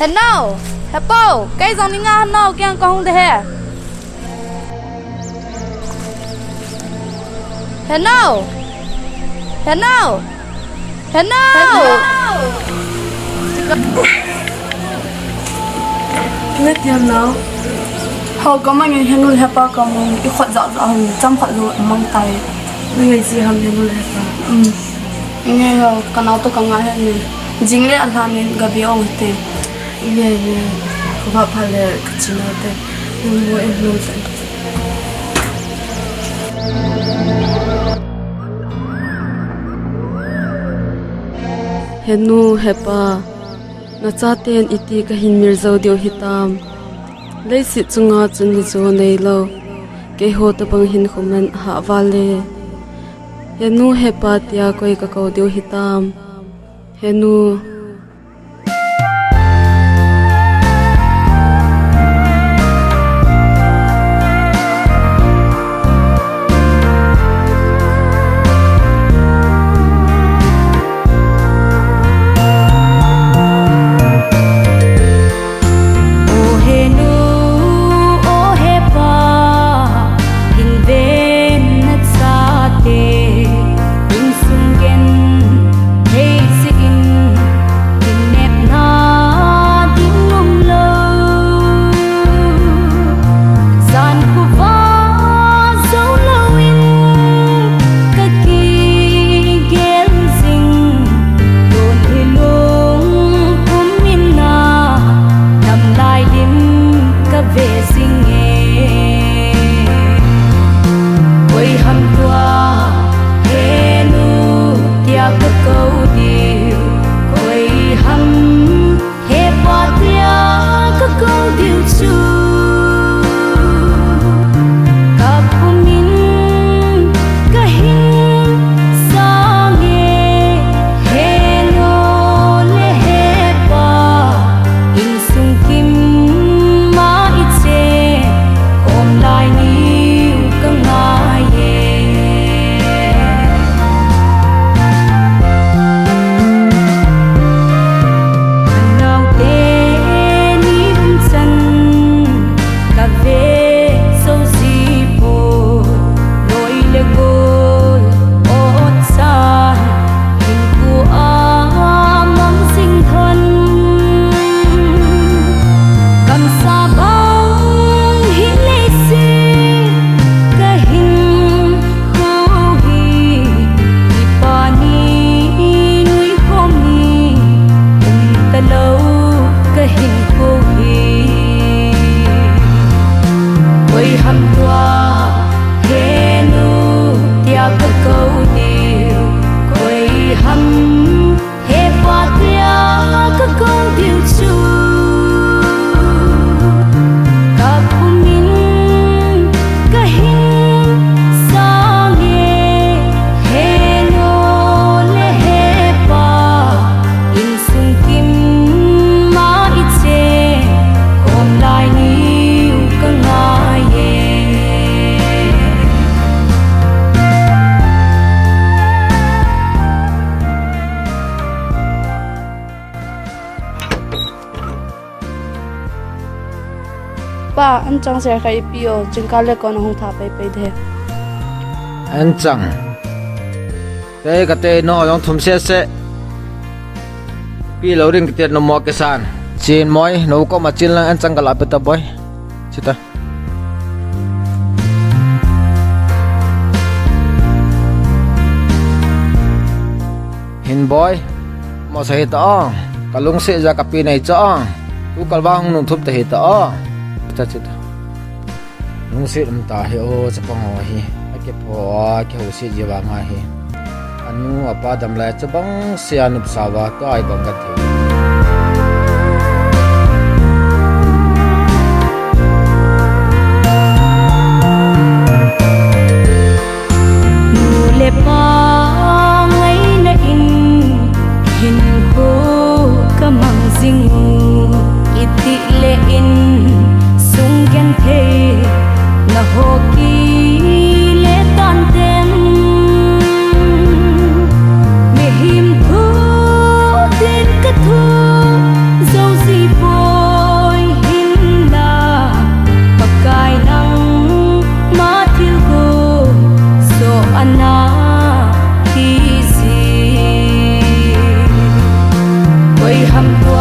HENU HEPO cái dòng những HENU kia có không thế HENU HENU HENU biết tiền nào họ có mấy người HENU HEPO có một cái khoản dọn dọn trăm khoản rồi mang tay người gì làm HENU HEPO nghe họ cái nào tôi có ngại hơn này chính là anh làm nên gặp bị ông thế nghe không phải phải là cái chuyện nào thế nhưng mà em luôn phải HENU HEPA Nachate iti kahin mirzo dio hitam Leiset chung'a chun ni zo nei lo ke ho ta bang hin khomen ha wale HENU HEPA tia koi ka ko dio hitam HENU ba anh chàng sẽ khai bio chừng cả lệ con hông thả bay thế anh chàng thế cái tên nó giống thùng xe pi lâu ring cái tên nó mua cái sàn chín mồi nó có mà chín là anh chàng cái lá beta boy chita hin boy masa to cái lungset ra cái pi này cho tu cái bang nung thúp te to chita lungset ta hi o chapang ho hi ake pho ke ho se jiwa nga hi anu apa dam la chabang sianup sawa to ai bang ka the nu le pa ngai na in hin ho kamang jing iti le in sung Genthei na ho ki le tan tem me him thu tin ka thu dâu gì bo hầm tua